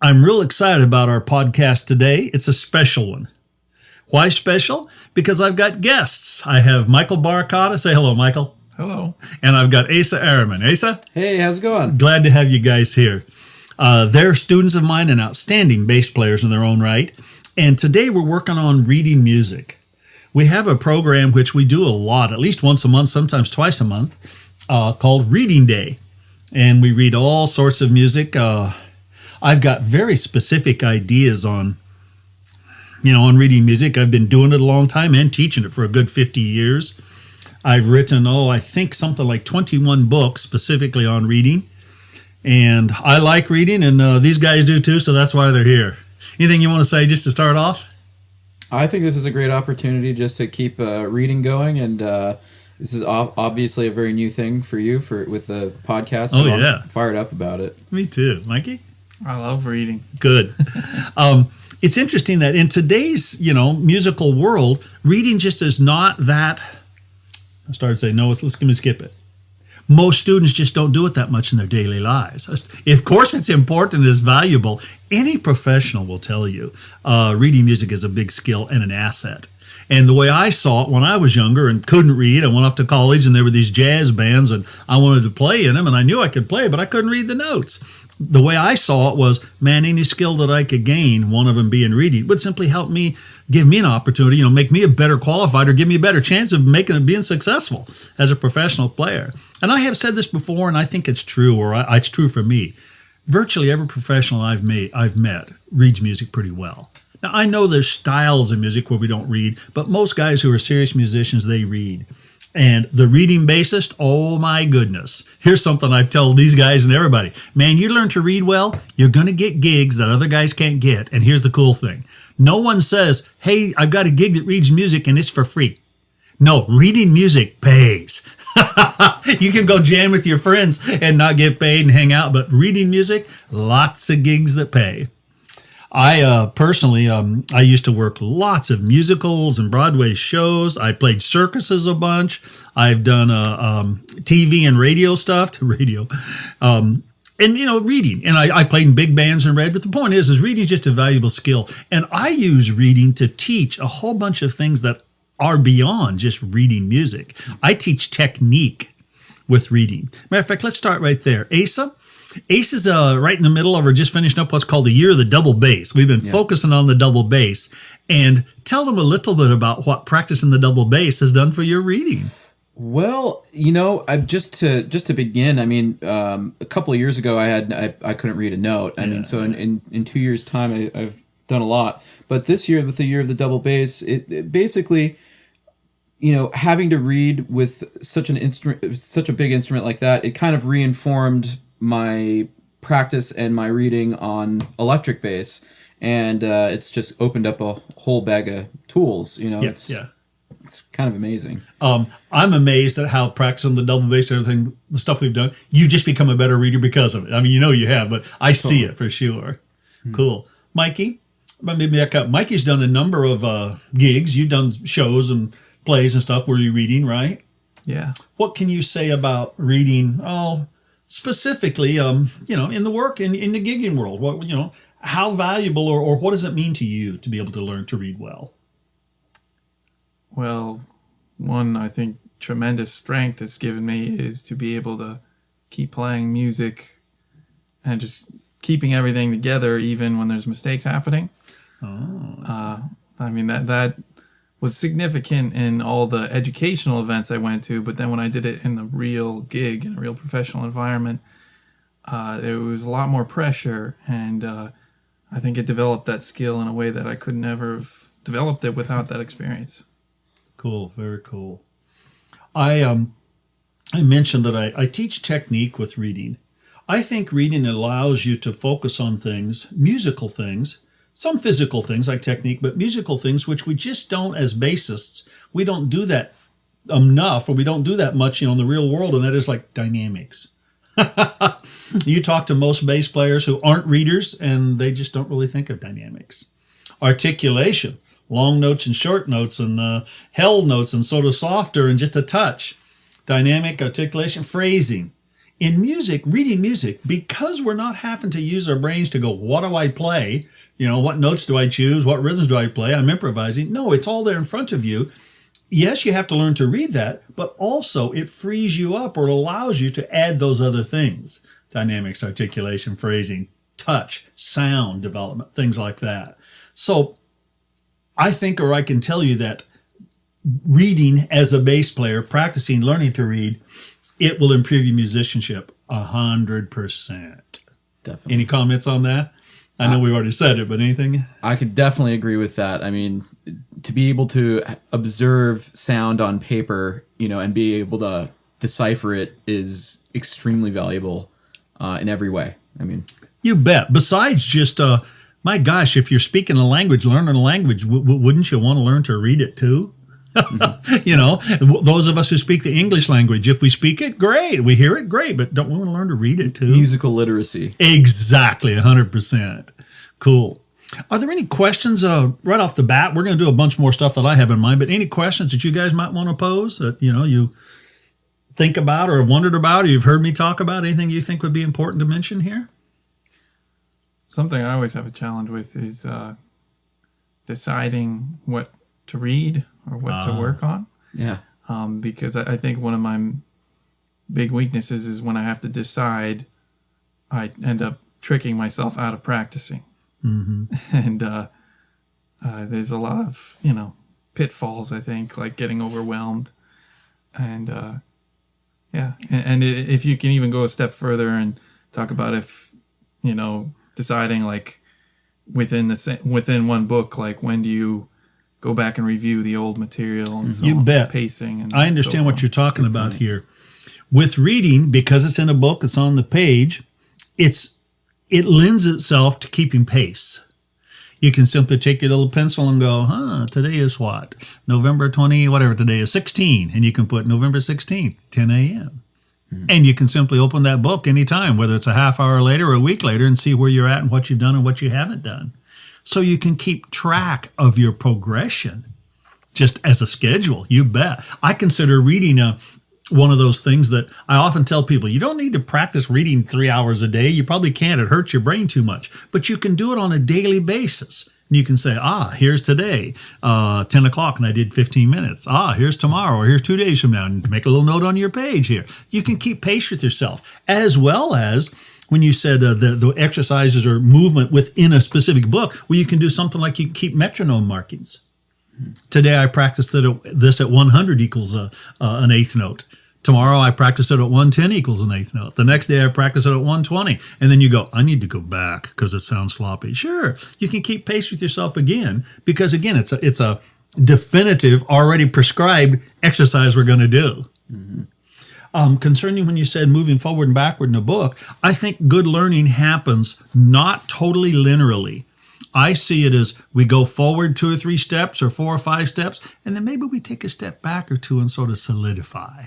I'm real excited about our podcast today. It's a special one. Why special? Because I've got guests. I have Michael Barracato. Say hello, Michael. Hello. And I've got Asa Ammarin. Asa? Hey, how's it going? Glad to have you guys here. They're students of mine and outstanding bass players in their own right. And today we're working on reading music. We have a program which we do a lot, at least once a month, sometimes twice a month, called Reading Day. And we read all sorts of music. I've got very specific ideas on reading music. I've been doing it a long time and teaching it for a good 50 years. I've written, I think something like 21 books specifically on reading. And I like reading, and these guys do too, so that's why they're here. Anything you want to say just to start off? I think this is a great opportunity just to keep reading going, and this is obviously a very new thing for you with the podcast. So I'm fired up about it. Me too. Mikey? I love reading. Good. It's interesting that in today's, musical world, reading just is not that. I started saying, no, let's skip it. Most students just don't do it that much in their daily lives. Of course, it's important and it's valuable. Any professional will tell you reading music is a big skill and an asset. And the way I saw it when I was younger and couldn't read, I went off to college and there were these jazz bands and I wanted to play in them and I knew I could play, but I couldn't read the notes. The way I saw it was, any skill that I could gain, one of them being reading, would simply help me, give me an opportunity, make me a better qualified or give me a better chance of being successful as a professional player. And I have said this before, and I think it's true, or it's true for me. Virtually every professional I've met reads music pretty well. Now, I know there's styles of music where we don't read, but most guys who are serious musicians, they read. And the reading bassist, oh my goodness. Here's something I've told these guys and everybody. Man, you learn to read well, you're going to get gigs that other guys can't get. And here's the cool thing. No one says, hey, I've got a gig that reads music and it's for free. No, reading music pays. You can go jam with your friends and not get paid and hang out, but reading music, lots of gigs that pay. I personally, I used to work lots of musicals and Broadway shows. I played circuses a bunch. I've done TV and radio stuff to radio. And, reading. And I played in big bands and read. But the point is reading is just a valuable skill. And I use reading to teach a whole bunch of things that are beyond just reading music. I teach technique with reading. Matter of fact, let's start right there. Asa? Ace is right in the middle of, or just finishing up what's called the year of the double bass. We've been focusing on the double bass. And tell them a little bit about what practicing the double bass has done for your reading. Well, just to begin, a couple of years ago, I couldn't read a note. So in 2 years' time, I've done a lot. But this year, with the year of the double bass, it basically, having to read with such a big instrument like that, it kind of reinformed my practice and my reading on electric bass, and it's just opened up a whole bag of tools. It's kind of amazing. I'm amazed at how practicing the double bass and everything, the stuff we've done, you just become a better reader because of it. You have, but I see it for sure. Cool. Mikey, maybe back up. Mikey's done a number of gigs. You've done shows and plays and stuff where you're reading, right? Yeah. What can you say about reading? Specifically, in the work, in the gigging world, what, how valuable or what does it mean to you to be able to learn to read well? Well, one, I think tremendous strength it's given me is to be able to keep playing music and just keeping everything together even when there's mistakes happening. That was significant in all the educational events I went to, but then when I did it in the real gig, in a real professional environment, there was a lot more pressure, and I think it developed that skill in a way that I could never have developed it without that experience. Cool, very cool. I mentioned that I teach technique with reading. I think reading allows you to focus on things, musical things, some physical things like technique, but musical things, which we just don't, as bassists, we don't do that enough, or we don't do that much, in the real world, and that is like dynamics. You talk to most bass players who aren't readers, and they just don't really think of dynamics. Articulation, long notes and short notes, and held notes, and sort of softer, and just a touch. Dynamic, articulation, phrasing. In music, reading music, because we're not having to use our brains to go, what do I play? What notes do I choose? What rhythms do I play? I'm improvising. No, it's all there in front of you. Yes, you have to learn to read that, but also it frees you up, or it allows you to add those other things. Dynamics, articulation, phrasing, touch, sound development, things like that. So I think, or I can tell you that reading as a bass player, practicing, learning to read, it will improve your musicianship 100%. Definitely. Any comments on that? I know we already said it, but anything? I could definitely agree with that. I mean, to be able to observe sound on paper, and be able to decipher it is extremely valuable in every way. I mean, you bet. Besides just, my gosh, if you're speaking a language, learning a language, wouldn't you want to learn to read it too? Those of us who speak the English language, if we speak it, great. We hear it, great. But don't we want to learn to read it too? Musical literacy. Exactly, 100%. Cool. Are there any questions right off the bat? We're going to do a bunch more stuff that I have in mind, but any questions that you guys might want to pose that, you think about or have wondered about, or you've heard me talk about, anything you think would be important to mention here? Something I always have a challenge with is deciding what to read or what to work on. Yeah. Because I think one of my big weaknesses is when I have to decide, I end up tricking myself out of practicing. Mm-hmm. And there's a lot of, pitfalls, I think, like getting overwhelmed. And yeah. And if you can even go a step further and talk about if, deciding like within one book, like when do you go back and review the old material and so you on, bet. Pacing. And I understand what you're talking about here. With reading, because it's in a book, it's on the page, it lends itself to keeping pace. You can simply take your little pencil and go, today is what? November 20, whatever today is, 16. And you can put November 16th, 10 a.m. And you can simply open that book anytime, whether it's a half hour later or a week later, and see where you're at and what you've done and what you haven't done. So you can keep track of your progression just as a schedule. You bet. I consider reading one of those things that I often tell people, you don't need to practice reading 3 hours a day. You probably can't. It hurts your brain too much. But you can do it on a daily basis. And you can say, here's today, 10 o'clock, and I did 15 minutes. Here's tomorrow, or here's 2 days from now, and make a little note on your page here. You can keep pace with yourself, as well as when you said the exercises or movement within a specific book, well, you can do something like you can keep metronome markings. Today I practiced this at 100 equals an eighth note. Tomorrow I practice it at 110 equals an eighth note. The next day I practice it at 120. And then you go, I need to go back because it sounds sloppy. Sure, you can keep pace with yourself again, because again, it's a definitive, already prescribed exercise we're going to do. Mm-hmm. Concerning when you said moving forward and backward in a book, I think good learning happens not totally linearly. I see it as we go forward 2 or 3 steps or 4 or 5 steps, and then maybe we take a step back or two and sort of solidify.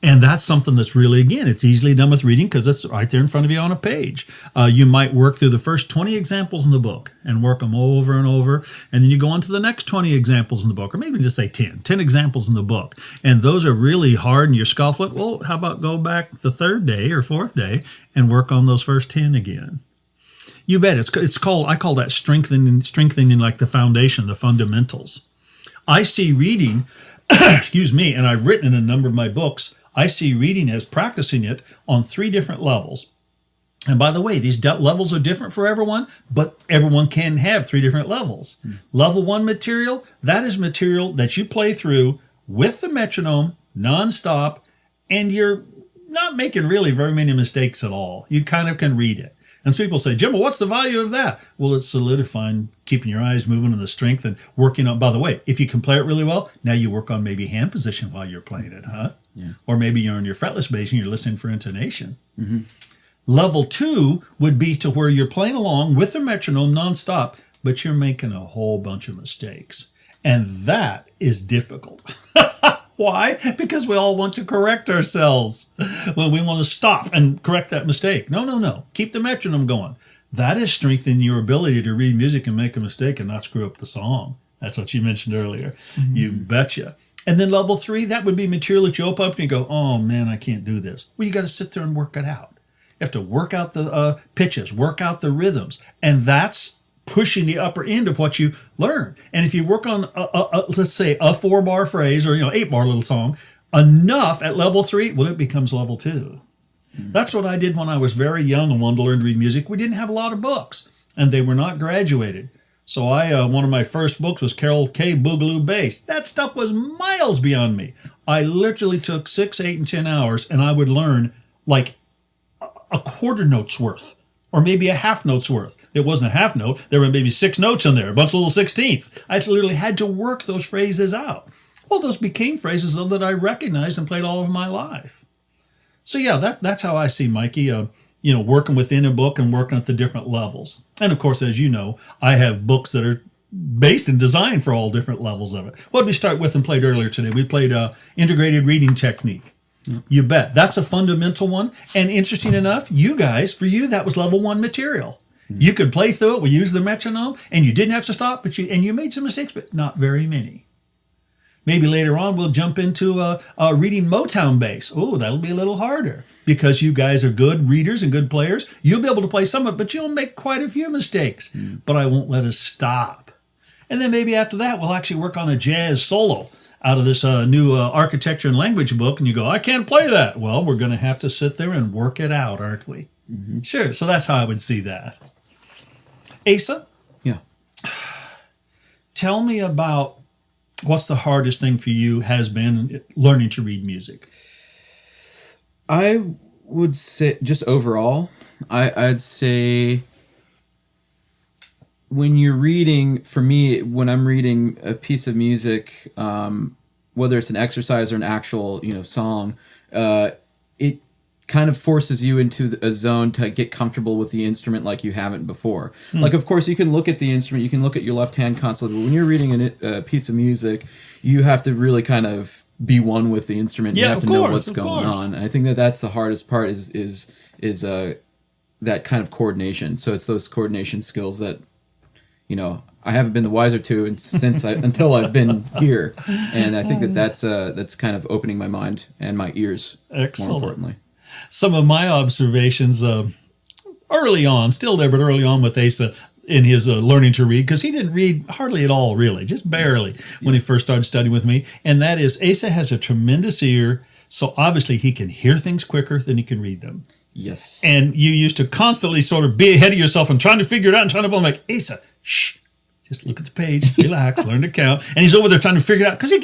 And that's something that's really, again, it's easily done with reading because it's right there in front of you on a page. You might work through the first 20 examples in the book and work them over and over. And then you go on to the next 20 examples in the book, or maybe just say 10 examples in the book. And those are really hard and you're scuffling. Well, how about go back the 3rd day or 4th day and work on those first 10 again? You bet. It's called, I call that strengthening like the foundation, the fundamentals. I see reading, excuse me, and I've written in a number of my books, I see reading as practicing it on 3 different levels. And by the way, these levels are different for everyone, but everyone can have 3 different levels. Level 1 material, that is material that you play through with the metronome, nonstop, and you're not making really very many mistakes at all. You kind of can read it. And so people say, Jim, well, what's the value of that? Well, it's solidifying, keeping your eyes moving and the strength and working on, by the way, if you can play it really well, now you work on maybe hand position while you're playing it, huh? Yeah. Or maybe you're on your fretless bass and you're listening for intonation. Mm-hmm. Level 2 would be to where you're playing along with the metronome nonstop, but you're making a whole bunch of mistakes. And that is difficult. Why? Because we all want to correct ourselves. Well, we want to stop and correct that mistake. No. Keep the metronome going. That is strengthening your ability to read music and make a mistake and not screw up the song. That's what you mentioned earlier. Mm-hmm. You betcha. And then level 3, that would be material that you open up and you go, oh man, I can't do this. Well, you got to sit there and work it out. You have to work out the pitches, work out the rhythms. And that's pushing the upper end of what you learn. And if you work on, let's say, a 4-bar phrase or 8-bar little song, enough at level 3, well, it becomes level 2. That's what I did when I was very young and wanted to learn to read music. We didn't have a lot of books, and they were not graduated. So one of my first books was Carol K. Boogaloo Bass. That stuff was miles beyond me. I literally took 6, 8, and 10 hours, and I would learn like a quarter note's worth, or maybe a half note's worth. It wasn't a half note. There were maybe 6 notes in there, a bunch of little sixteenths. I literally had to work those phrases out. Well, those became phrases though that I recognized and played all of my life. So yeah, that's how I see Mikey. Working within a book and working at the different levels. And of course, as you know, I have books that are based and designed for all different levels of it. What did we start with and played earlier today? We played integrated reading technique. You bet. That's a fundamental one. And interesting enough, for you, that was level 1 material. You could play through it. We used the metronome, and you didn't have to stop, and you made some mistakes, but not very many. Maybe later on we'll jump into reading Motown bass. Oh, that'll be a little harder because you guys are good readers and good players. You'll be able to play some of it, but you'll make quite a few mistakes. But I won't let us stop. And then maybe after that we'll actually work on a jazz solo out of this new architecture and language book. And you go, I can't play that. Well, we're going to have to sit there and work it out, aren't we? Mm-hmm. Sure. So that's how I would see that. Asa? Yeah. Tell me about what's the hardest thing for you has been learning to read music? I would say, just overall, I'd say when you're reading, for me, when I'm reading a piece of music, whether it's an exercise or an actual, song, it kind of forces you into a zone to get comfortable with the instrument like you haven't before. Like, of course, you can look at the instrument, you can look at your left-hand console, but when you're reading a piece of music, you have to really kind of be one with the instrument. You have to know what's going on. And I think that's the hardest part is that kind of coordination. So it's those coordination skills that, I haven't been the wiser to until I've been here. And I think that's kind of opening my mind and my ears. Excellent. More importantly. Some of my observations early on, still there, but early on with Asa in his learning to read, because he didn't read hardly at all, really, just barely when he first started studying with me. And that is, Asa has a tremendous ear, so obviously he can hear things quicker than he can read them. Yes. And you used to constantly sort of be ahead of yourself and trying to figure it out and trying to pull him like, Asa, shh. Just look at the page, relax, learn to count. And he's over there trying to figure it out. Because he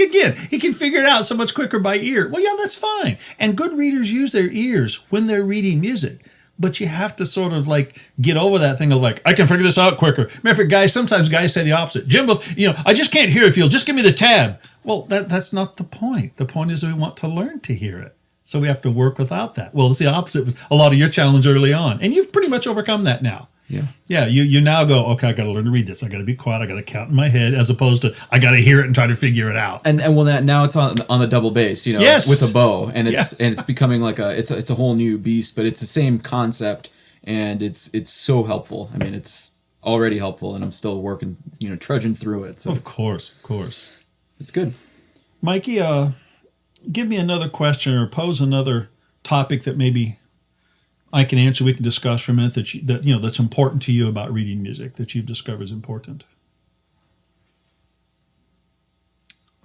can figure it out so much quicker by ear. Well, yeah, that's fine. And good readers use their ears when they're reading music. But you have to sort of like get over that thing of like, I can figure this out quicker. Matter of fact, sometimes guys say the opposite. Jimbo, I just can't hear if you'll just give me the tab. Well, that's not the point. The point is we want to learn to hear it. So we have to work without that. Well, it's the opposite was a lot of your challenge early on. And you've pretty much overcome that now. Yeah. Yeah, you now go, okay, I got to learn to read this. I got to be quiet. I got to count in my head, as opposed to I got to hear it and try to figure it out. And now it's on the double bass, yes, with a bow, and it's becoming like it's a whole new beast, but it's the same concept, and it's so helpful. I mean, it's already helpful, and I'm still working, trudging through it. So of course, it's good. Mikey, give me another question or pose another topic that maybe I can answer. We can discuss for a minute that's important to you about reading music that you've discovered is important.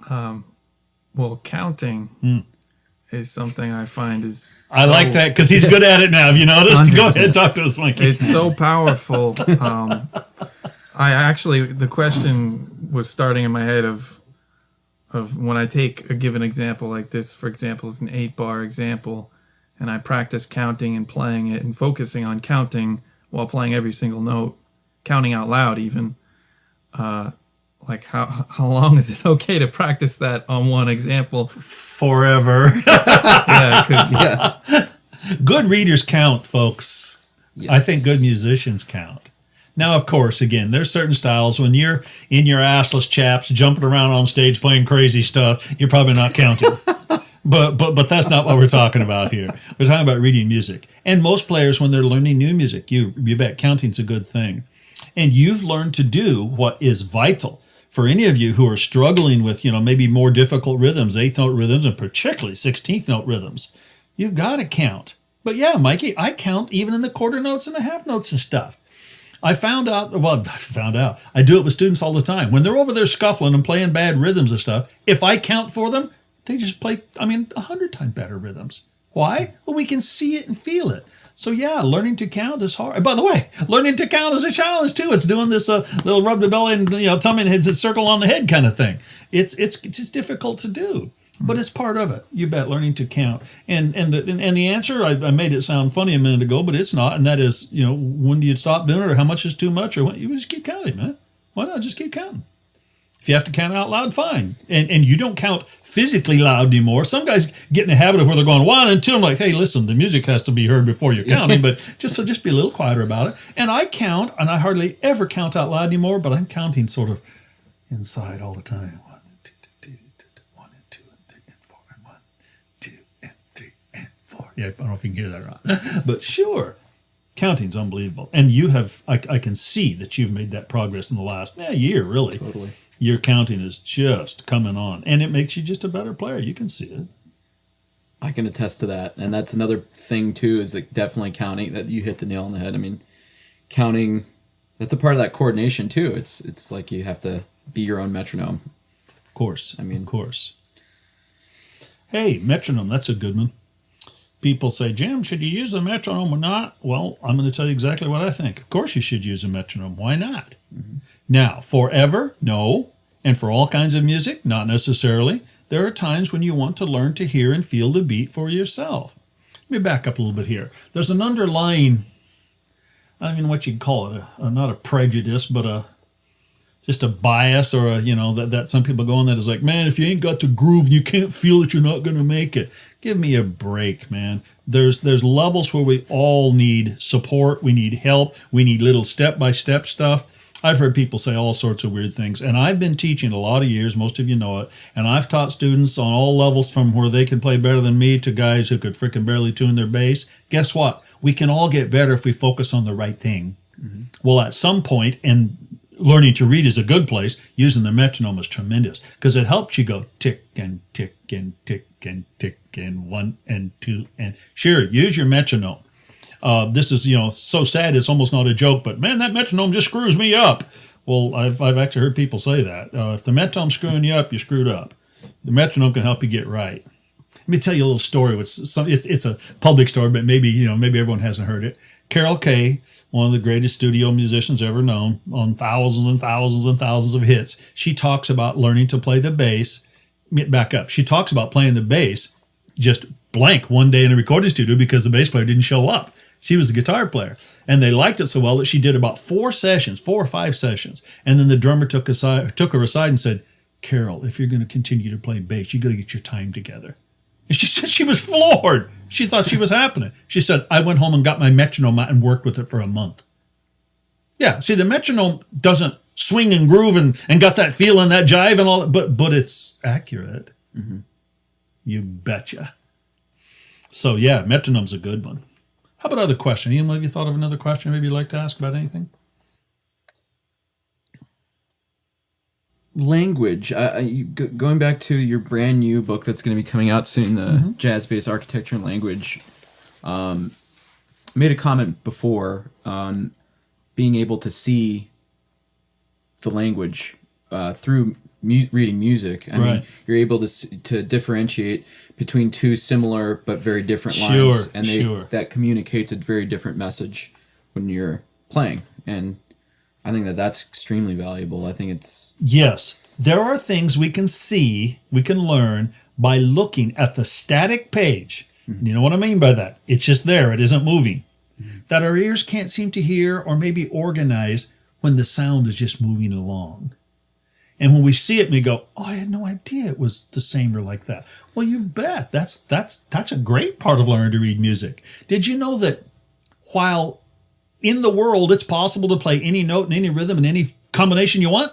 Well, counting is something I find is. I like that because he's good at it now. Have you noticed? 100%. Go ahead, talk to us, Mikey. It's so powerful. The question was starting in my head of when I take a given example like this. For example, it's an 8-bar example. And I practice counting and playing it and focusing on counting while playing every single note, counting out loud even. Like how long is it okay to practice that on one example? Forever. Yeah. Good readers count, folks. Yes. I think good musicians count. Now, of course, again, there's certain styles. When you're in your assless chaps jumping around on stage playing crazy stuff, you're probably not counting. But that's not what we're talking about here. We're talking about reading music. And most players, when they're learning new music, you bet counting's a good thing. And you've learned to do what is vital for any of you who are struggling with, maybe more difficult rhythms, eighth note rhythms, and particularly 16th note rhythms, you've got to count. But yeah, Mikey, I count even in the quarter notes and the half notes and stuff. I found out, I do it with students all the time. When they're over there scuffling and playing bad rhythms and stuff, if I count for them, they just play, 100 times better rhythms. Why? Well, we can see it and feel it. So yeah, learning to count is hard. And by the way, learning to count is a challenge too. It's doing this little rub the belly and tummy and heads, circle on the head kind of thing. It's just difficult to do. But it's part of it. You bet, learning to count. And the answer, I made it sound funny a minute ago, but it's not. And that is, when do you stop doing it, or how much is too much, or what? You just keep counting, man. Why not just keep counting? If you have to count out loud, fine. And you don't count physically loud anymore. Some guys get in the habit of where they're going 1 and 2. I'm like, hey, listen, the music has to be heard before you're counting, but just be a little quieter about it. And I count, and I hardly ever count out loud anymore, but I'm counting sort of inside all the time. 4. Yeah, I don't know if you can hear that or not. But sure, counting's unbelievable. And you have, I can see that you've made that progress in the last year, really. Totally. Your counting is just coming on. And it makes you just a better player. You can see it. I can attest to that. And that's another thing, too, is like definitely counting. That you hit the nail on the head. Counting, that's a part of that coordination, too. It's like you have to be your own metronome. Of course. Of course. Hey, metronome, that's a good one. People say, Jim, should you use a metronome or not? Well, I'm going to tell you exactly what I think. Of course you should use a metronome. Why not? Mm-hmm. Now, forever, no. And for all kinds of music, not necessarily. There are times when you want to learn to hear and feel the beat for yourself. Let me back up a little bit here. There's an underlying, I don't know what you'd call it, not a prejudice, but just a bias, or that some people go on that is like, man, if you ain't got the groove and you can't feel it, you're not going to make it. Give me a break, man. There's levels where we all need support. We need help. We need little step-by-step stuff. I've heard people say all sorts of weird things, and I've been teaching a lot of years. Most of you know it. And I've taught students on all levels, from where they can play better than me to guys who could freaking barely tune their bass. Guess what? We can all get better if we focus on the right thing. Mm-hmm. Well, at some point, and learning to read is a good place, using the metronome is tremendous, because it helps you go tick and tick and tick and tick and 1 and 2 and sure, use your metronome. This is so sad it's almost not a joke, but man, that metronome just screws me up. Well, I've actually heard people say that. If the metronome's screwing you up, you're screwed up. The metronome can help you get right. Let me tell you a little story. It's a public story, but maybe everyone hasn't heard it. Carol Kay, one of the greatest studio musicians ever known, on thousands and thousands and thousands of hits. She talks about learning to play the bass. Back up. She talks about playing the bass just blank one day in a recording studio because the bass player didn't show up. She was the guitar player. And they liked it so well that she did about 4 or 5 sessions. And then the drummer took her aside and said, Carol, if you're going to continue to play bass, you got to get your time together. And she said she was floored. She thought she was happening. She said, I went home and got my metronome out and worked with it for a month. Yeah, see, the metronome doesn't swing and groove and got that feel and that jive and all that, but it's accurate. Mm-hmm. You betcha. So yeah, metronome's a good one. How about other question? Ian, have you thought of another question maybe you'd like to ask about anything? Language. Going back to your brand new book that's going to be coming out soon, the Jazz-Based Architecture and Language, made a comment before on being able to see the language through reading music. I mean, you're able to differentiate between two similar but very different lines, and that communicates a very different message when you're playing. And I think that's extremely valuable. I think it's... Yes. There are things we can see, we can learn by looking at the static page. Mm-hmm. You know what I mean by that? It's just there. It isn't moving. Mm-hmm. That our ears can't seem to hear or maybe organize when the sound is just moving along. And when we see it, we go, oh, I had no idea it was the same or like that. Well, you bet. That's a great part of learning to read music. Did you know that while in the world it's possible to play any note and any rhythm and any combination you want?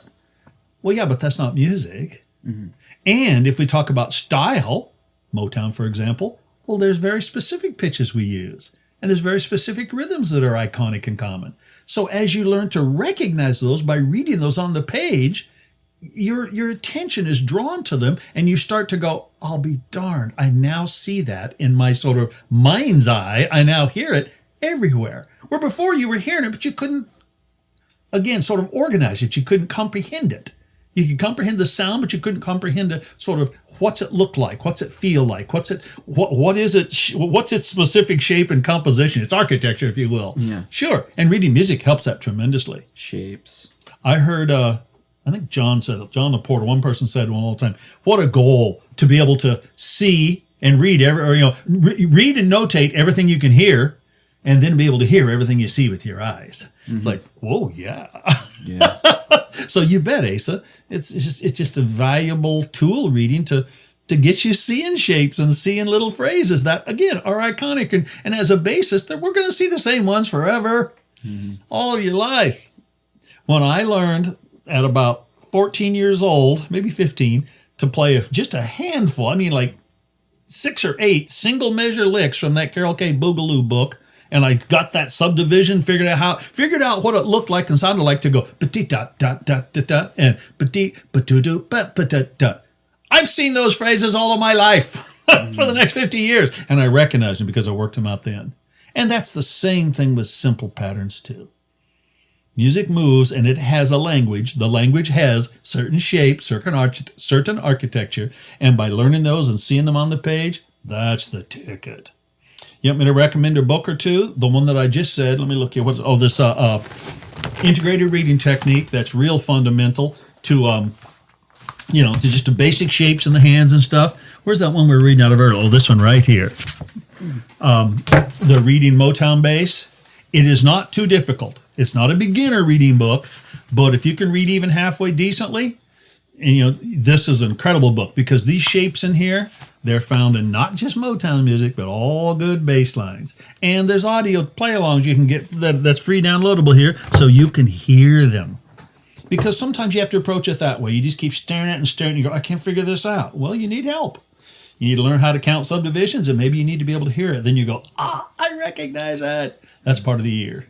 Well, yeah, but that's not music. Mm-hmm. And if we talk about style, Motown, for example, well, there's very specific pitches we use. And there's very specific rhythms that are iconic and common. So as you learn to recognize those by reading those on the page, your attention is drawn to them, and you start to go, I'll be darned, I now see that in my sort of mind's eye. I now hear it everywhere. Where before you were hearing it, but you couldn't, again, sort of organize it. You couldn't comprehend it. You could comprehend the sound, but you couldn't comprehend the sort of what's it look like, what's it feel like, what is it, what's its specific shape and composition, its architecture, if you will. Yeah. Sure. And reading music helps that tremendously. Shapes. I heard, I think John said it, John Laporta, one person said one all the time, what a goal to be able to see and read, read and notate everything you can hear, and then be able to hear everything you see with your eyes. Mm-hmm. It's like, whoa, yeah. Yeah. So you bet, Asa. It's just a valuable tool, reading, to get you seeing shapes and seeing little phrases that, again, are iconic. And as a basis, that we're going to see the same ones forever, all of your life. When I learned at about 14 years old, maybe 15, to play just a handful, I mean like 6 or 8 single measure licks from that Carol K. Boogaloo book, and I got that subdivision, figured out what it looked like and sounded like to go ba-dee da da da da da and ba-dee ba-doo-doo ba-ba-da-da. I've seen those phrases all of my life for the next 50 years, and I recognize them because I worked them out then. And that's the same thing with simple patterns too. Music moves, and it has a language. The language has certain shapes, certain architecture, and by learning those and seeing them on the page, that's the ticket. You want me to recommend a book or two? The one that I just said, let me look here. This integrated reading technique that's real fundamental to, to just the basic shapes in the hands and stuff. Where's that one we were reading out of earlier? Oh, this one right here. The Reading Motown Bass. It is not too difficult. It's not a beginner reading book, but if you can read even halfway decently, and this is an incredible book because these shapes in here, they're found in not just Motown music, but all good bass lines. And there's audio play-alongs you can get that's free downloadable here, so you can hear them. Because sometimes you have to approach it that way. You just keep staring at it and staring, and you go, I can't figure this out. Well, you need help. You need to learn how to count subdivisions, and maybe you need to be able to hear it. Then you go, I recognize that. That's part of the ear.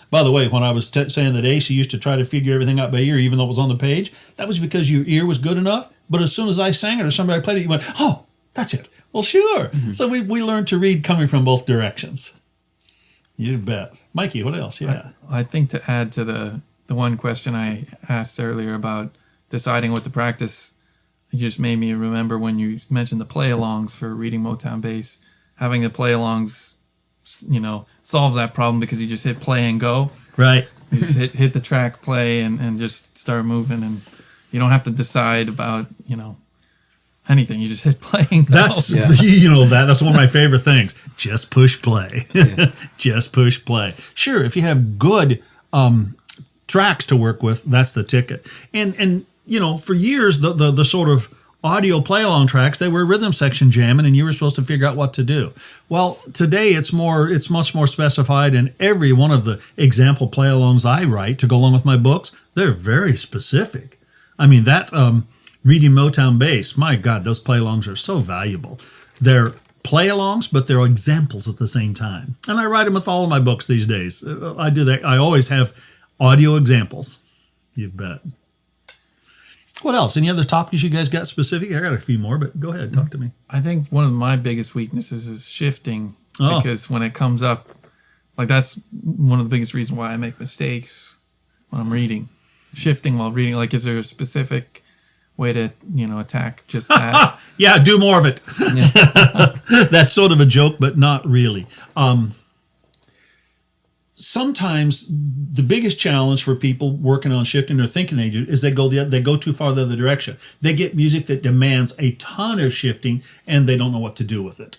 By the way, when I was saying that Asa used to try to figure everything out by ear, even though it was on the page, that was because your ear was good enough. But as soon as I sang it or somebody played it, you went, oh, that's it. Well, sure. Mm-hmm. So we learned to read coming from both directions. You bet. Mikey, what else? Yeah. I think to add to the one question I asked earlier about deciding what to practice, it just made me remember when you mentioned the play-alongs for reading Motown bass. Having the play-alongs, solves that problem because you just hit play and go. Right. You just hit the track play and just start moving, and you don't have to decide about, anything. You just hit play and go. That's that's one of my favorite things. Just push play. Yeah. Just push play. Sure, if you have good tracks to work with, that's the ticket. And for years the sort of audio play-along tracks, they were rhythm section jamming, and you were supposed to figure out what to do. Well, today it's much more specified, and every one of the example play-alongs I write to go along with my books, they're very specific. I mean, that Reading Motown Bass, my God, those play-alongs are so valuable. They're play-alongs, but they're examples at the same time. And I write them with all of my books these days. I do that. I always have audio examples. You bet. What else? Any other topics you guys got specific? I got a few more, but go ahead, talk to me. I think one of my biggest weaknesses is shifting, because when it comes up, that's one of the biggest reasons why I make mistakes when I'm reading. Shifting while reading, is there a specific way to, attack just that? Yeah, do more of it. That's sort of a joke, but not really. Sometimes the biggest challenge for people working on shifting or thinking they do is they go too far the other direction. They get music that demands a ton of shifting, and they don't know what to do with it.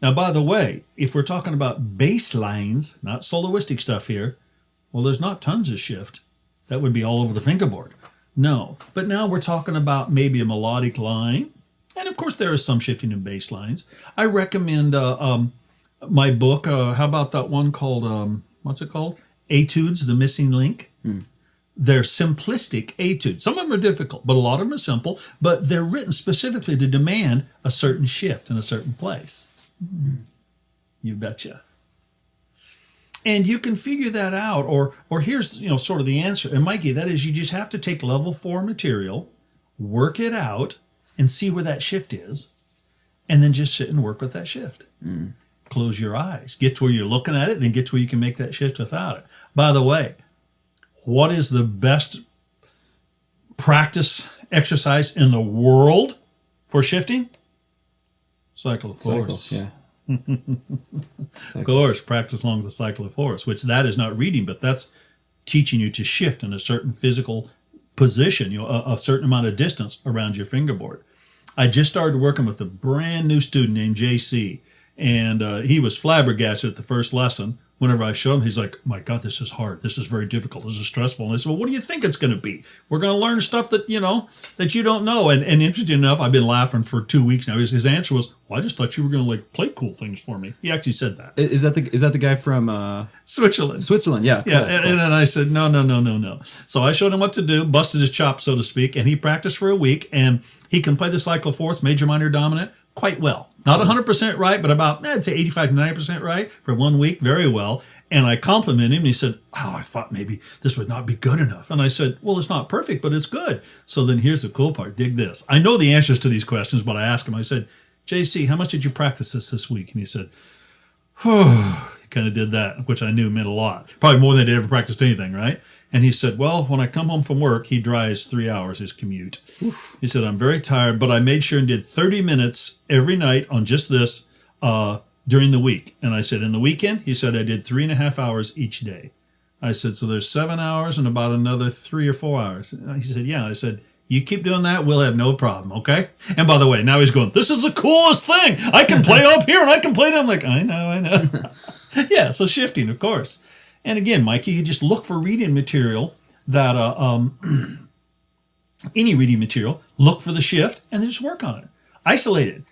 Now, by the way, if we're talking about bass lines, not soloistic stuff here, well, there's not tons of shift. That would be all over the fingerboard. No. But now we're talking about maybe a melodic line, and of course there is some shifting in bass lines. I recommend my book, how about that one called, what's it called? Etudes, The Missing Link. They're simplistic etudes. Some of them are difficult, but a lot of them are simple, but they're written specifically to demand a certain shift in a certain place. You betcha. And you can figure that out, or here's sort of the answer. And Mikey, that is, you just have to take level 4 material, work it out, and see where that shift is, and then just sit and work with that shift. Close your eyes, get to where you're looking at it, then get to where you can make that shift without it. By the way, what is the best practice exercise in the world for shifting? Cycle of force. Yeah. Of course, practice along with the cycle of force, which that is not reading, but that's teaching you to shift in a certain physical position, a certain amount of distance around your fingerboard. I just started working with a brand new student named JC, and he was flabbergasted at the first lesson. Whenever I showed him, he's like, my God, this is hard. This is very difficult. This is stressful. And I said, well, what do you think it's going to be? We're going to learn stuff that, that you don't know. And interesting enough, I've been laughing for 2 weeks now. His answer was, well, I just thought you were going to play cool things for me. He actually said that. Is that the guy from Switzerland? Switzerland, yeah. Cool, yeah, and then I said, no. So I showed him what to do, busted his chops, so to speak, and he practiced for a week, and he can play the cycle of fourths, major, minor, dominant, quite well. Not 100% right, but about, I'd say 85 to 90% right for 1 week, very well. And I complimented him, and he said, I thought maybe this would not be good enough. And I said, well, it's not perfect, but it's good. So then here's the cool part. Dig this. I know the answers to these questions, but I asked him, I said, JC, how much did you practice this week? And he said, he kind of did that, which I knew meant a lot. Probably more than he'd ever practiced anything, right? And he said, well, when I come home from work, he drives 3 hours, his commute. Oof. He said, I'm very tired, but I made sure and did 30 minutes every night on just this during the week. And I said, in the weekend, he said, I did 3.5 hours each day. I said, so there's 7 hours and about another 3 or 4 hours. And he said, yeah. I said, you keep doing that, we'll have no problem, okay? And by the way, now he's going, this is the coolest thing. I can play up here and I can play down. I'm like, I know. Yeah, so shifting, of course. And again, Mikey, you just look for reading material that, any reading material, look for the shift, and then just work on it. Isolate it.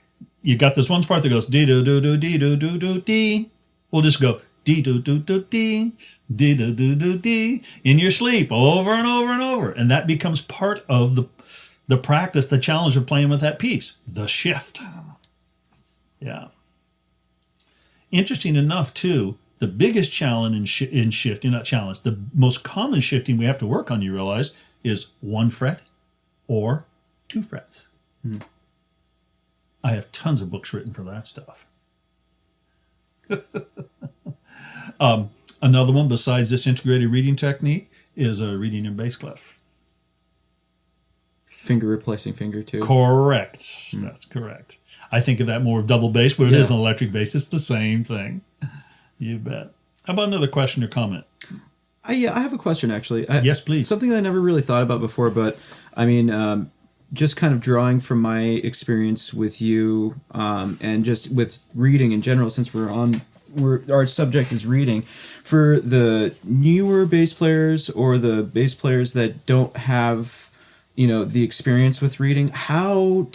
You got this one part that goes dee-do-do-do-dee-do-do-do-dee. We'll just go dee-do-do-do-dee, dee-do-do-do-dee in your sleep over and over and over. And that becomes part of the practice, the challenge of playing with that piece, the shift. Yeah. Interesting enough, too, the biggest challenge in shifting, not challenge, the most common shifting we have to work on, you realize, is 1 fret or 2 frets. I have tons of books written for that stuff. Another one besides this integrated reading technique is a reading in bass clef. Finger replacing finger too. Correct. That's correct. I think of that more of double bass, but it is an electric bass. It's the same thing. You bet. How about another question or comment? I have a question actually. Yes, please. Something that I never really thought about before, but I mean, just kind of drawing from my experience with you, and just with reading in general, since our subject is reading, for the newer bass players or the bass players that don't have, the experience with reading, how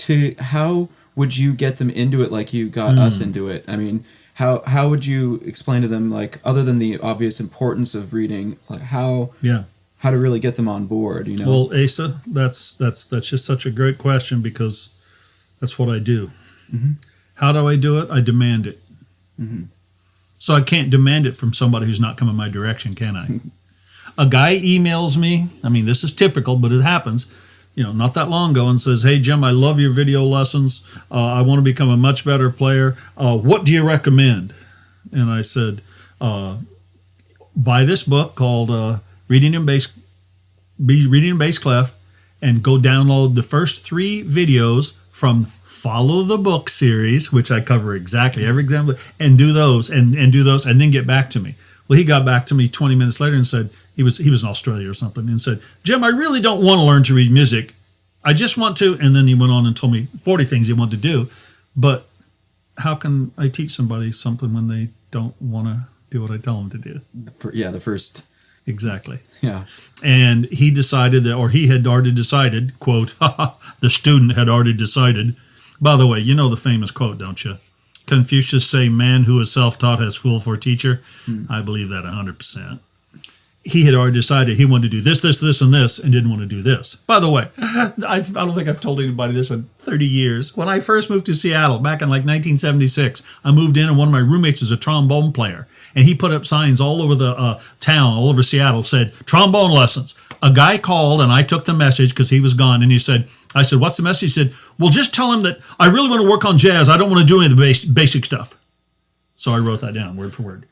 would you get them into it like you got us into it? I mean, how would you explain to them, like, other than the obvious importance of reading, like how to really get them on board, Well, Asa, that's just such a great question, because that's what I do. Mm-hmm. How do I do it? I demand it. Mm-hmm. So I can't demand it from somebody who's not coming my direction, can I? A guy emails me, I mean, this is typical, but it happens, not that long ago, and says, hey, Jim, I love your video lessons. I want to become a much better player. What do you recommend? And I said, buy this book called Reading in Bass Clef, and go download the first 3 videos from Follow the Book series, which I cover exactly every example, and do those, and do those, and then get back to me. Well, he got back to me 20 minutes later and said, he was in Australia or something, and said, Jim, I really don't want to learn to read music. I just want to. And then he went on and told me 40 things he wanted to do. But how can I teach somebody something when they don't want to do what I tell them to do? The first. Exactly. Yeah. And he decided that, or he had already decided, quote, the student had already decided. By the way, you know the famous quote, don't you? Confucius say, man who is self-taught has fool for a teacher. I believe that 100%. he had already decided he wanted to do this, this, this, and this, and didn't want to do this. By the way, I don't think I've told anybody this in 30 years. When I first moved to Seattle back in like 1976, I moved in and one of my roommates is a trombone player. And he put up signs all over the town, all over Seattle, said, trombone lessons. A guy called and I took the message because he was gone. And I said, what's the message? He said, well, just tell him that I really want to work on jazz. I don't want to do any of the basic stuff. So I wrote that down word for word.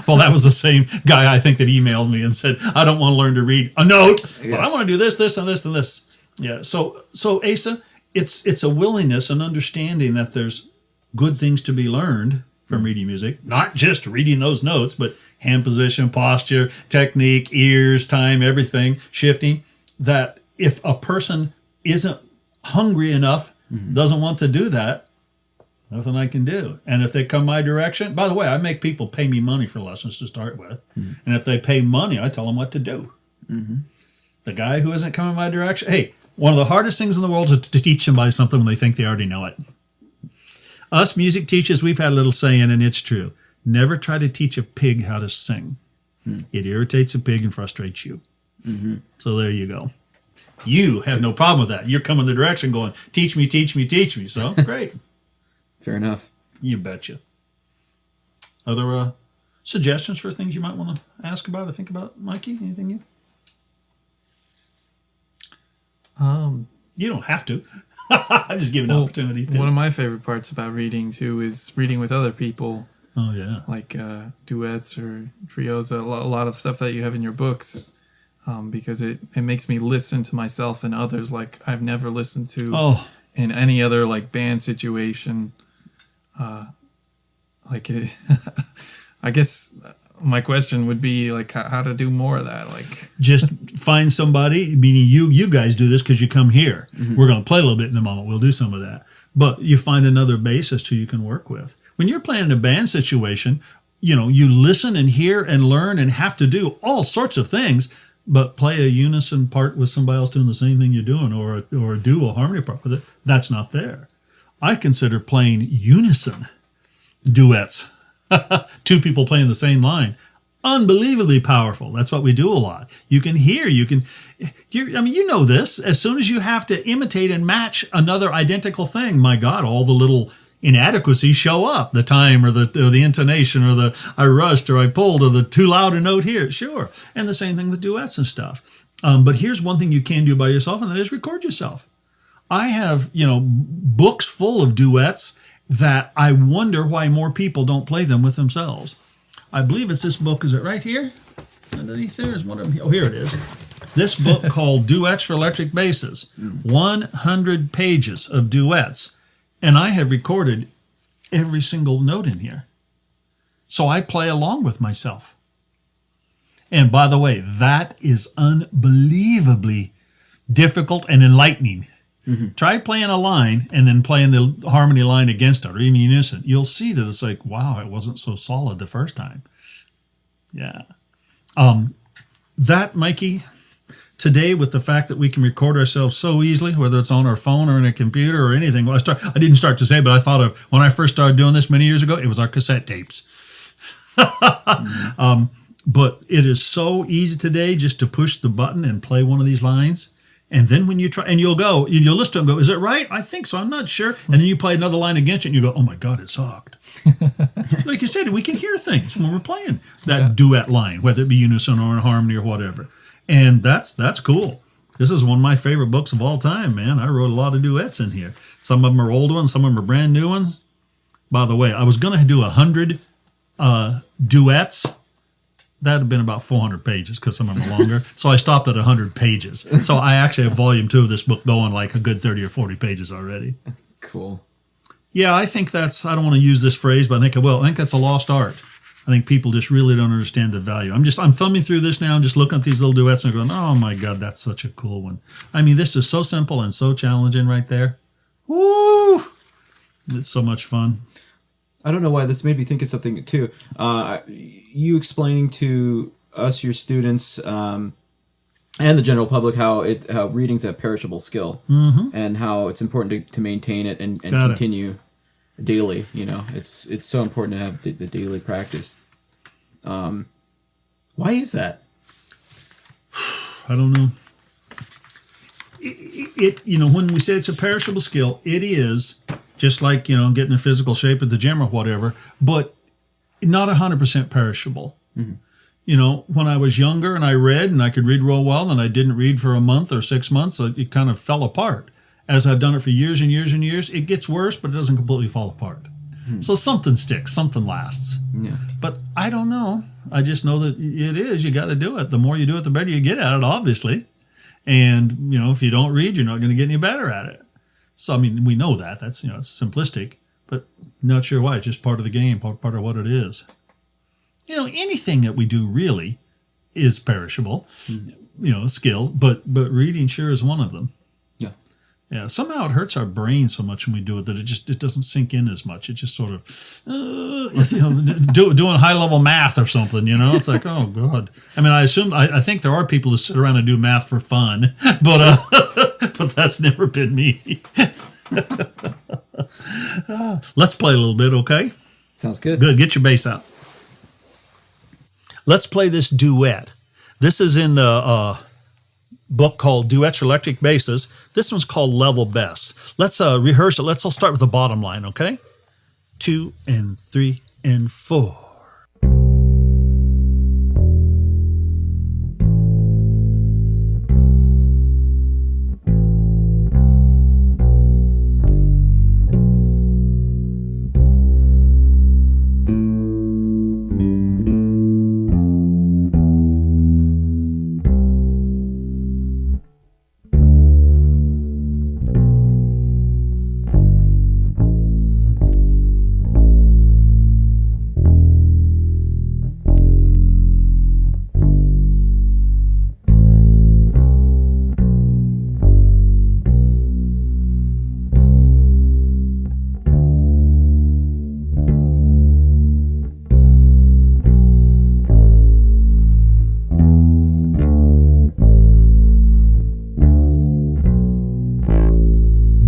Well, that was the same guy, I think, that emailed me and said, I don't want to learn to read a note, but I want to do this, this, and this, and this. Yeah. So Asa, it's a willingness and understanding that there's good things to be learned from reading music, not just reading those notes, but hand position, posture, technique, ears, time, everything, shifting, that if a person isn't hungry enough, doesn't want to do that, nothing I can do. And if they come my direction, by the way, I make people pay me money for lessons to start with. And if they pay money, I tell them what to do. The guy who isn't coming my direction, hey, one of the hardest things in the world is to teach somebody something when they think they already know it. Us music teachers, we've had a little saying, and it's true. Never try to teach a pig how to sing. It irritates a pig and frustrates you. So there you go. You have no problem with that. You're coming the direction going, teach me, teach me, teach me. So great. Fair enough. You betcha. Other suggestions for things you might want to ask about or think about, Mikey? Anything you? You don't have to. I'm just giving an opportunity to. One of my favorite parts about reading too is reading with other people. Oh yeah. Like duets or trios. A lot of stuff that you have in your books. Because it makes me listen to myself and others like I've never listened to in any other like band situation. I guess my question would be like how to do more of that. Like just find somebody, meaning you guys do this because you come here. We're going to play a little bit in a moment. We'll do some of that. But you find another bassist who you can work with. When you're playing in a band situation, you listen and hear and learn and have to do all sorts of things, but play a unison part with somebody else doing the same thing you're doing or a duo harmony part with it. That's not there. I consider playing unison duets, two people playing the same line, unbelievably powerful. That's what we do a lot. You can hear, you know this, as soon as you have to imitate and match another identical thing, my God, all the little inadequacies show up, the time or the intonation or the I rushed or I pulled or the too loud a note here, sure. And the same thing with duets and stuff. But here's one thing you can do by yourself, and that is record yourself. I have, books full of duets that I wonder why more people don't play them with themselves. I believe it's this book. Is it right here? Underneath there is one of them. Oh, here it is. This book called Duets for Electric Basses. 100 pages of duets. And I have recorded every single note in here. So I play along with myself. And by the way, that is unbelievably difficult and enlightening. Try playing a line and then playing the harmony line against it, or even unison. You'll see that it's like, wow, it wasn't so solid the first time. Yeah. That, Mikey, today with the fact that we can record ourselves so easily, whether it's on our phone or in a computer or anything. Well, I didn't start to say, but I thought of when I first started doing this many years ago, it was our cassette tapes. But it is so easy today just to push the button and play one of these lines. And then when you try, and you'll listen to it and go, is it right? I think so. I'm not sure. And then you play another line against it and you go, oh my God, it sucked. Like you said, we can hear things when we're playing that duet line, whether it be unison or in harmony or whatever. And that's cool. This is one of my favorite books of all time, man. I wrote a lot of duets in here. Some of them are old ones. Some of them are brand new ones. By the way, I was going to do 100 duets. That would have been about 400 pages because some of them are longer. So I stopped at 100 pages. So I actually have volume 2 of this book going like a good 30 or 40 pages already. Cool. Yeah, I think I don't want to use this phrase, but I think I will. I think that's a lost art. I think people just really don't understand the value. I'm thumbing through this now and just looking at these little duets and going, oh my God, that's such a cool one. I mean, this is so simple and so challenging right there. Woo! It's so much fun. I don't know why this made me think of something too. You explaining to us, your students, and the general public how reading's a perishable skill, and how it's important to maintain it and continue daily. It's so important to have the daily practice. Why is that? I don't know. When we say it's a perishable skill, it is just like, getting in physical shape at the gym or whatever, but not 100% perishable. When I was younger and I read and I could read real well and I didn't read for a month or 6 months, it kind of fell apart. As I've done it for years and years and years, it gets worse, but it doesn't completely fall apart. So something sticks, something lasts. Yeah. But I don't know. I just know that it is. You got to do it. The more you do it, the better you get at it, obviously. And, if you don't read, you're not going to get any better at it. So, we know that. That's, it's simplistic, but not sure why. It's just part of the game, part of what it is. Anything that we do really is perishable, skill, but reading sure is one of them. Yeah. Yeah, somehow it hurts our brain so much when we do it that it doesn't sink in as much. It just sort of, doing high level math or something. It's like, oh god. I think there are people who sit around and do math for fun, but but that's never been me. Let's play a little bit, okay? Sounds good. Good. Get your bass out. Let's play this duet. This is in the book called Duets for Electric Basses. This one's called Level Best. Let's rehearse it. Let's all start with the bottom line, okay? 2 and 3 and 4.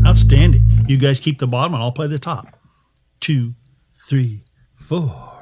Outstanding. You guys keep the bottom and I'll play the top. 2, 3, 4.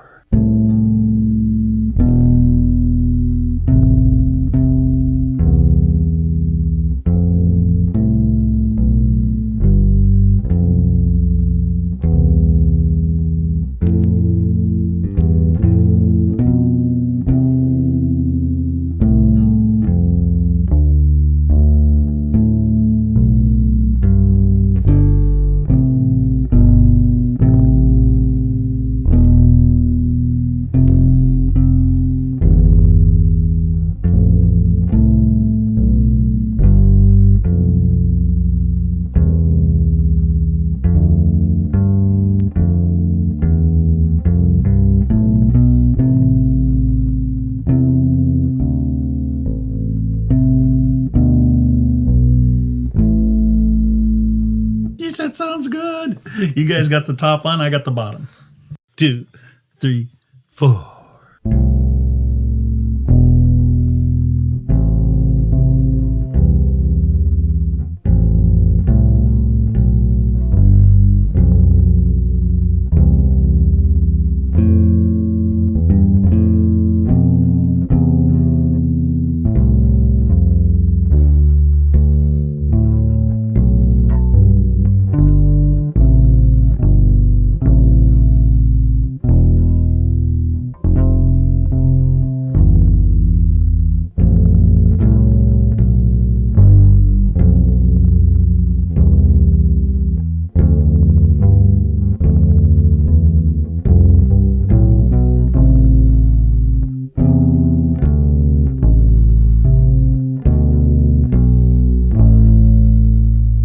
That sounds good. You guys got the top line, I got the bottom. 2, 3, 4.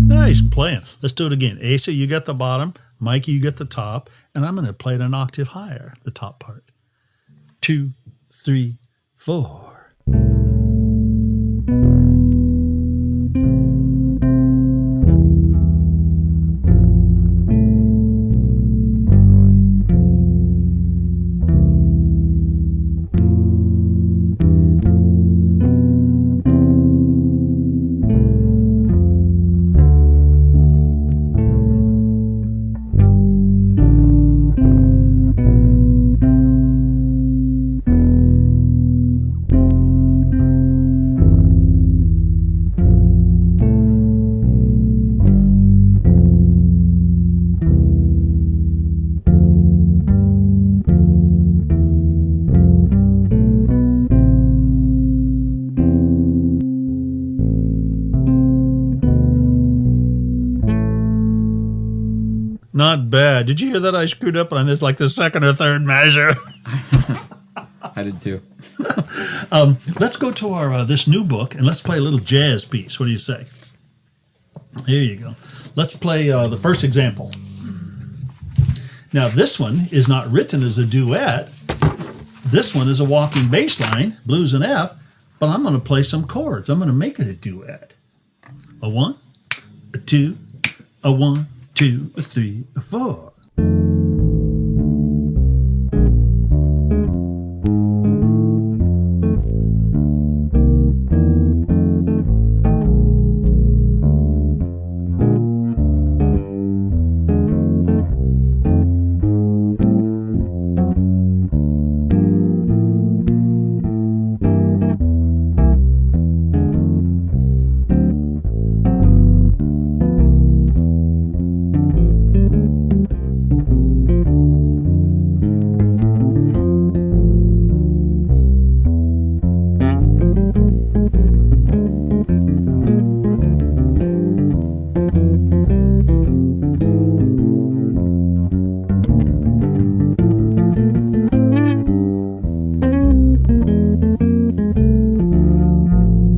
Nice playing. Let's do it again. Asa, you got the bottom. Mikey, you got the top. And I'm going to play it an octave higher, the top part. 2, 3, 4. Not bad. Did you hear that? I screwed up on this, like the second or third measure. I did too. Let's go to our this new book and let's play a little jazz piece. What do you say? Here you go. Let's play the first example. Now this one is not written as a duet. This one is a walking bass line, blues and F, but I'm going to play some chords. I'm going to make it a duet. A 1, a 2, a 1, 2, a 3, a 4.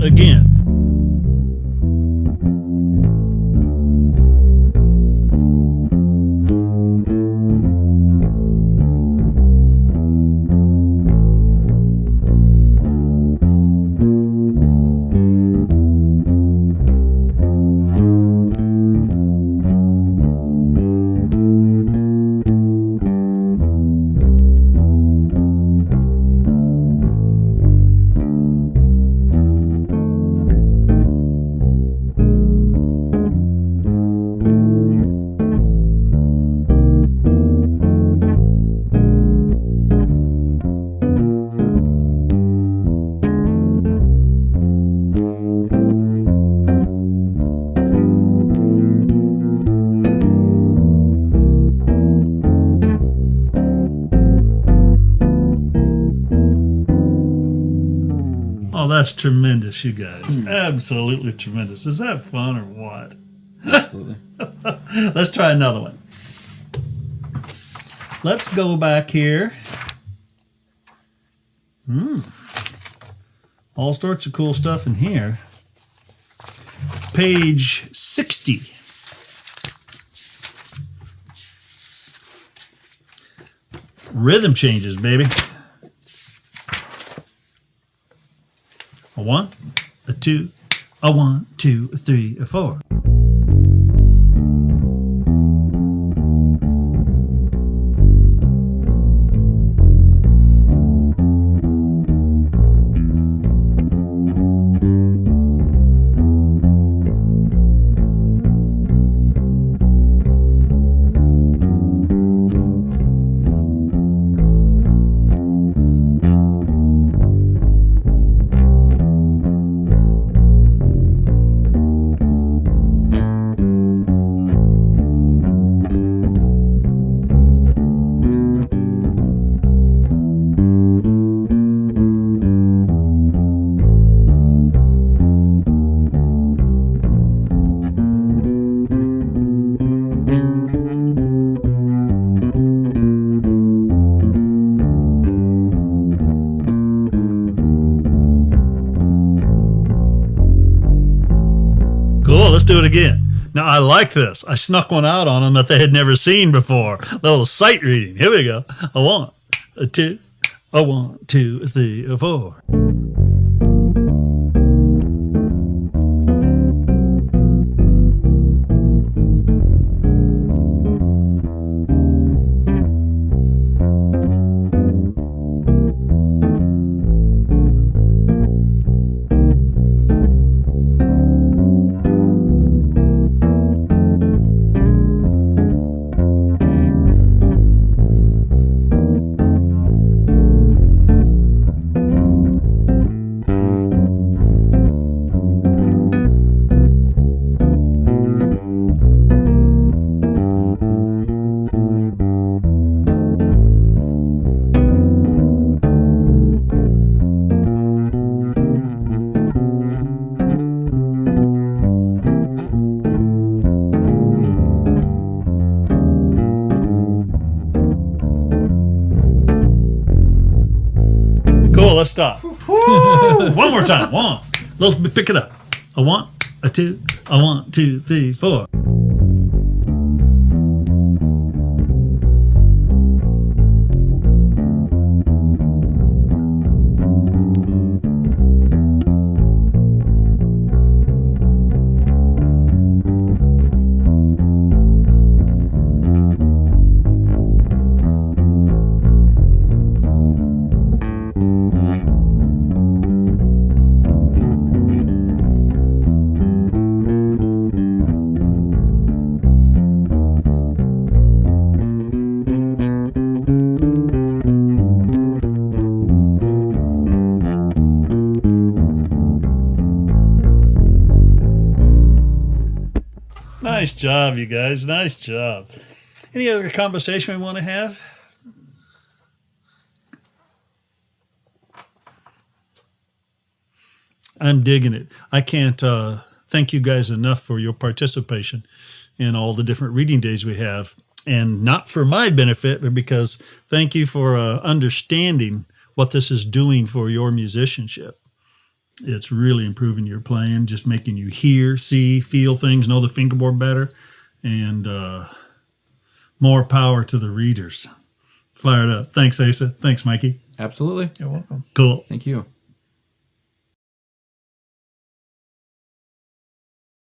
Again. Oh, that's tremendous, you guys. Absolutely tremendous. Is that fun or what? Absolutely. Let's try another one. Let's go back here. All sorts of cool stuff in here. Page 60. Rhythm changes, baby. A 1, a 2, a 1, 2, a 3, a 4. Cool, let's do it again. Now, I like this. I snuck one out on them that they had never seen before. A little sight reading. Here we go. A 1, a 2, a 1, 2, a 3, a 4. stop. One more time. One. Let's pick it up. A 1, a 2, a 1, 2, 3, 4. Nice job, you guys. Nice job. Any other conversation we want to have? I'm digging it. I can't thank you guys enough for your participation in all the different reading days we have. And not for my benefit, but because thank you for understanding what this is doing for your musicianship. It's really improving your playing, just making you hear, see, feel things, know the fingerboard better, and more power to the readers. Fired up. Thanks, Asa. Thanks, Mikey. Absolutely. You're welcome. Cool. Thank you.